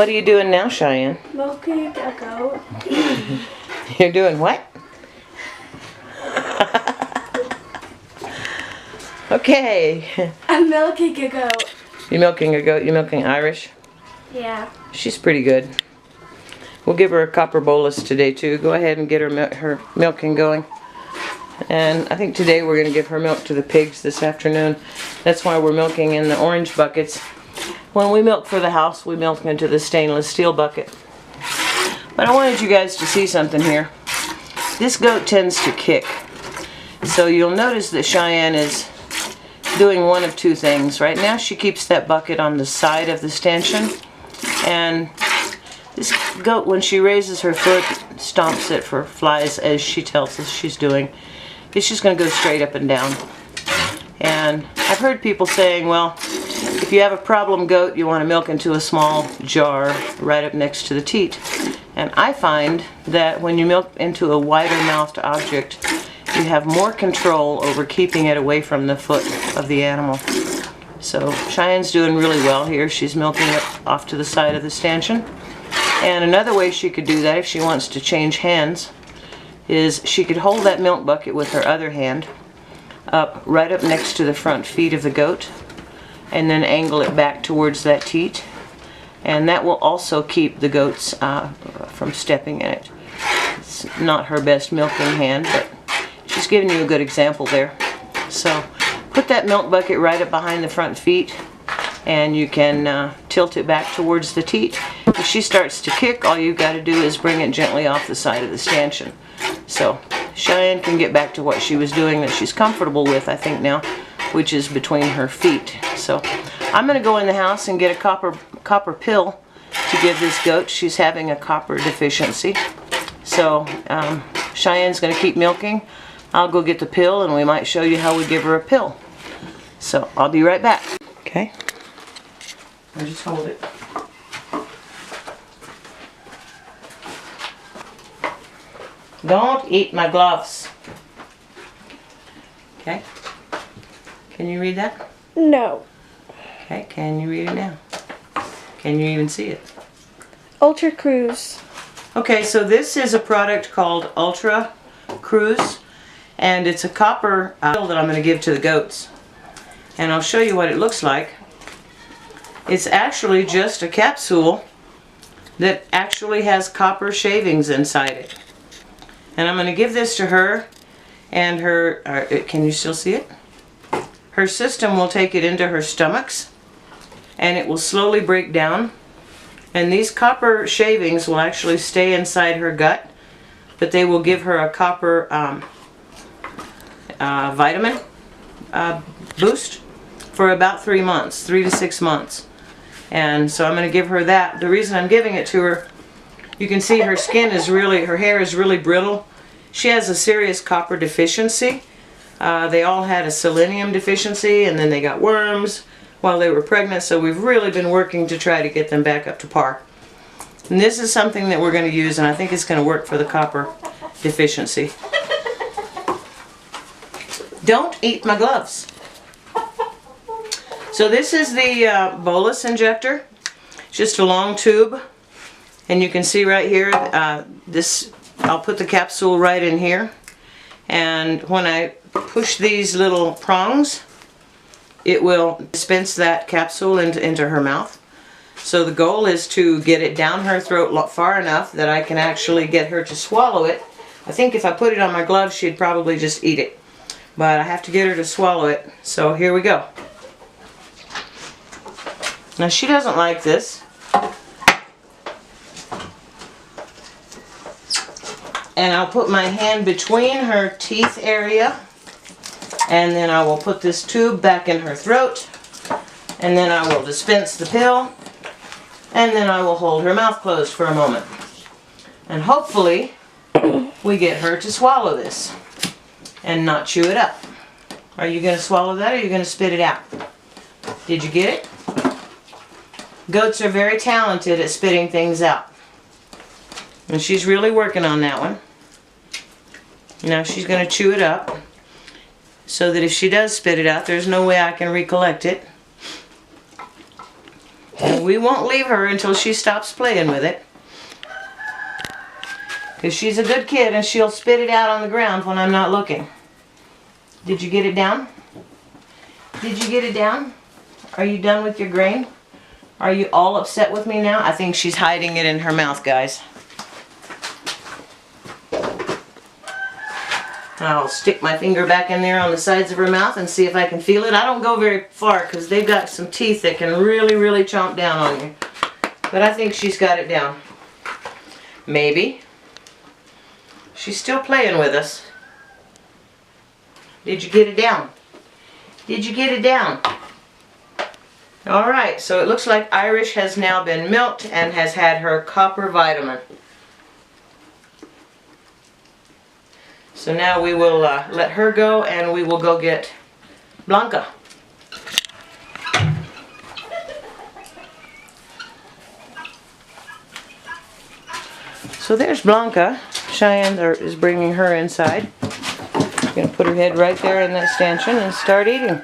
What are you doing now, Cheyenne? Milking a goat. You're doing what? Okay. I'm milking a goat. You're milking a goat? You're milking Irish? Yeah. She's pretty good. We'll give her a copper bolus today too. Go ahead and get her milking going. And I think today we're going to give her milk to the pigs this afternoon. That's why we're milking in the orange buckets. When we milk for the house, we milk into the stainless steel bucket. But I wanted you guys to see something here. This goat tends to kick. So you'll notice that Cheyenne is doing one of two things. Right now she keeps that bucket on the side of the stanchion. And this goat, when she raises her foot, stomps it for flies, as she tells us she's doing. It's just going to go straight up and down. And I've heard people saying, well, if you have a problem goat, you want to milk into a small jar right up next to the teat. And I find that when you milk into a wider mouthed object, you have more control over keeping it away from the foot of the animal. So Cheyenne's doing really well here. She's milking it off to the side of the stanchion. And another way she could do that if she wants to change hands is she could hold that milk bucket with her other hand up right up next to the front feet of the goat and then angle it back towards that teat, and that will also keep the goats from stepping in it. It's not her best milking hand, but she's giving you a good example there. So put that milk bucket right up behind the front feet and you can tilt it back towards the teat. If she starts to kick, all you've got to do is bring it gently off the side of the stanchion. So Cheyenne can get back to what she was doing that she's comfortable with, I think now, which is between her feet. So I'm going to go in the house and get a copper pill to give this goat. She's having a copper deficiency. So Cheyenne's going to keep milking. I'll go get the pill and we might show you how we give her a pill. So I'll be right back. Okay. I'll just hold it. Don't eat my gloves. Okay. Can you read that? No. Okay, can you read it now? Can you even see it? Ultra Cruise. Okay, so this is a product called Ultra Cruise, and it's a copper pill that I'm going to give to the goats. And I'll show you what it looks like. It's actually just a capsule that actually has copper shavings inside it. And I'm going to give this to her, and her, can you still see it? Her system will take it into her stomachs, and it will slowly break down. And these copper shavings will actually stay inside her gut, but they will give her a copper vitamin boost for about 3 months, 3 to 6 months. And so I'm going to give her that. The reason I'm giving it to her, you can see her skin is really, her hair is really brittle. She has a serious copper deficiency. They all had a selenium deficiency, and then they got worms while they were pregnant, so we've really been working to try to get them back up to par. And this is something that we're going to use, and I think it's going to work for the copper deficiency. Don't eat my gloves. So this is the Bolus injector. It's just a long tube, and you can see right here, I'll put the capsule right in here, and when I push these little prongs, it will dispense that capsule into her mouth. So the goal is to get it down her throat far enough that I can actually get her to swallow it. I think if I put it on my glove, she'd probably just eat it. But I have to get her to swallow it. So here we go. Now she doesn't like this. And I'll put my hand between her teeth area, and then I will put this tube back in her throat, and then I will dispense the pill, and then I will hold her mouth closed for a moment. And hopefully we get her to swallow this and not chew it up. Are you going to swallow that, or are you going to spit it out? Did you get it? Goats are very talented at spitting things out. And she's really working on that one. Now she's going to chew it up so that if she does spit it out, there's no way I can recollect it. And we won't leave her until she stops playing with it. Because she's a good kid and she'll spit it out on the ground when I'm not looking. Did you get it down? Did you get it down? Are you done with your grain? Are you all upset with me now? I think she's hiding it in her mouth, guys. I'll stick my finger back in there on the sides of her mouth and see if I can feel it. I don't go very far because they've got some teeth that can really, really chomp down on you. But I think she's got it down. Maybe. She's still playing with us. Did you get it down? Did you get it down? Alright, so it looks like Irish has now been milked and has had her copper vitamin. So now we will let her go and we will go get Blanca. So there's Blanca. Cheyenne is bringing her inside. I'm going to put her head right there in that stanchion and start eating.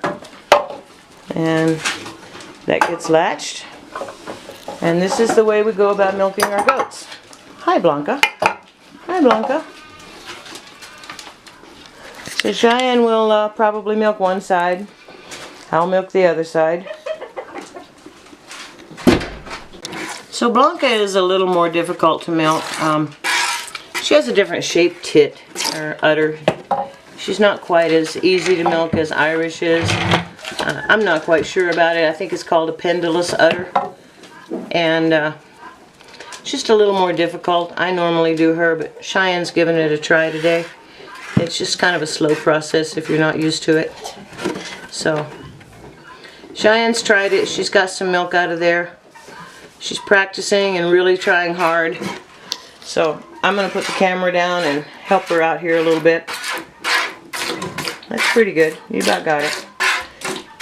And that gets latched. And this is the way we go about milking our goats. Hi, Blanca. Hi, Blanca. So Cheyenne will probably milk one side. I'll milk the other side. So Blanca is a little more difficult to milk. She has a different shaped tit or udder. She's not quite as easy to milk as Irish is. I'm not quite sure about it. I think it's called a pendulous udder. And it's just a little more difficult. I normally do her, but Cheyenne's giving it a try today. It's just kind of a slow process if you're not used to it. So, Cheyenne's tried it. She's got some milk out of there. She's practicing and really trying hard. So, I'm going to put the camera down and help her out here a little bit. That's pretty good. You about got it.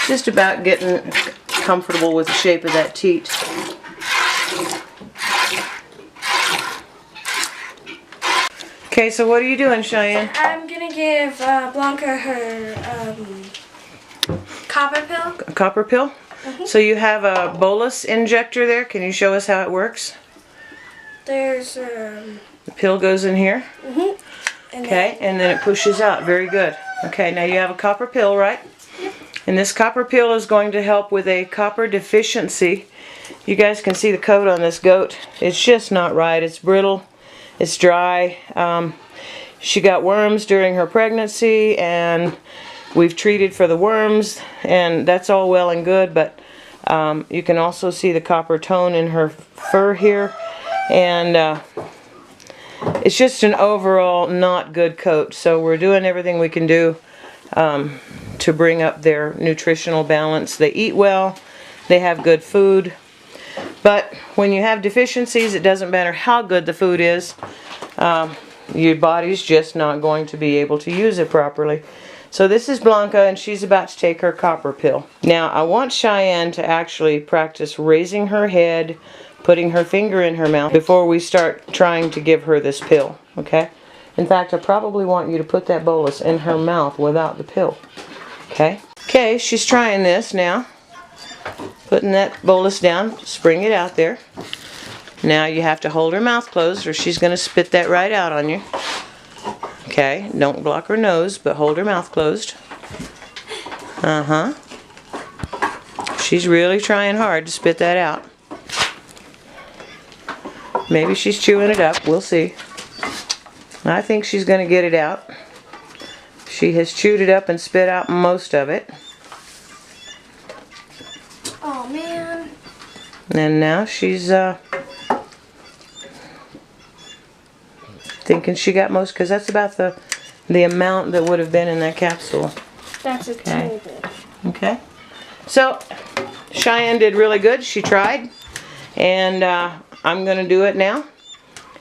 Just about getting comfortable with the shape of that teat. Okay, so what are you doing, Cheyenne? I'm gonna give Blanca her copper pill. A copper pill? Mm-hmm. So you have a bolus injector there. Can you show us how it works? There's The pill goes in here. Mm-hmm. Okay, and then it pushes out. Very good. Okay, now you have a copper pill, right? Yep. And this copper pill is going to help with a copper deficiency. You guys can see the coat on this goat. It's just not right. It's brittle. It's dry. She got worms during her pregnancy and we've treated for the worms and that's all well and good, but you can also see the copper tone in her fur here, and it's just an overall not good coat. So we're doing everything we can do to bring up their nutritional balance. They eat well, they have good food. But when you have deficiencies, it doesn't matter how good the food is, your body's just not going to be able to use it properly. So this is Blanca and she's about to take her copper pill. Now I want Cheyenne to actually practice raising her head, putting her finger in her mouth before we start trying to give her this pill, okay? In fact, I probably want you to put that bolus in her mouth without the pill, okay? Okay, she's trying this now. Putting that bolus down, spring it out there. Now you have to hold her mouth closed or she's going to spit that right out on you. Okay, don't block her nose, but hold her mouth closed. She's really trying hard to spit that out. Maybe she's chewing it up, we'll see. I think she's going to get it out. She has chewed it up and spit out most of it. Oh man. And now she's thinking she got most, because that's about the amount that would have been in that capsule. That's a teeny bit. Okay. So Cheyenne did really good. She tried. And I'm going to do it now.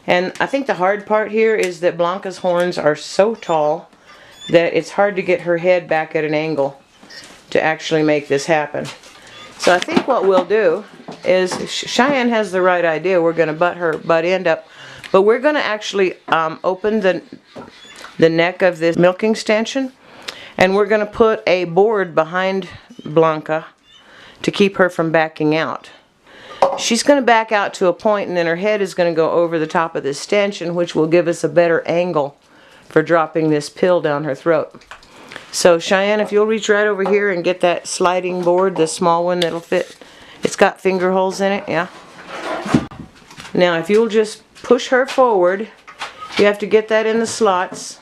And I think the hard part here is that Blanca's horns are so tall that it's hard to get her head back at an angle to actually make this happen. So I think what we'll do is, Cheyenne has the right idea. We're going to butt her butt end up. But we're going to actually open the neck of this milking stanchion. And we're going to put a board behind Blanca to keep her from backing out. she's going to back out to a point, and then her head is going to go over the top of this stanchion, which will give us a better angle for dropping this pill down her throat. So Cheyenne, if you'll reach right over here and get that sliding board, the small one that'll fit. It's got finger holes in it, yeah. Now if you'll just push her forward, you have to get that in the slots.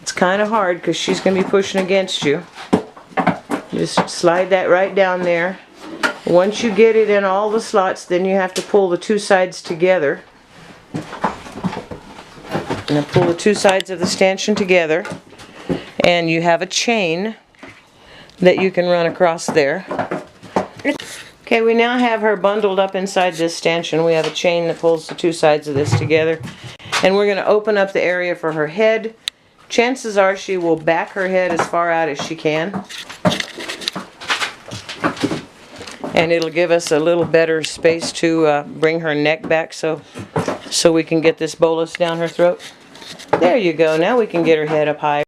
It's kind of hard because she's going to be pushing against you. Just slide that right down there. Once you get it in all the slots, then you have to pull the two sides together. And pull the two sides of the stanchion together. And you have a chain that you can run across there. Okay, we now have her bundled up inside this stanchion. We have a chain that pulls the two sides of this together. And we're going to open up the area for her head. Chances are she will back her head as far out as she can. And it'll give us a little better space to bring her neck back so we can get this bolus down her throat. There you go. Now we can get her head up high.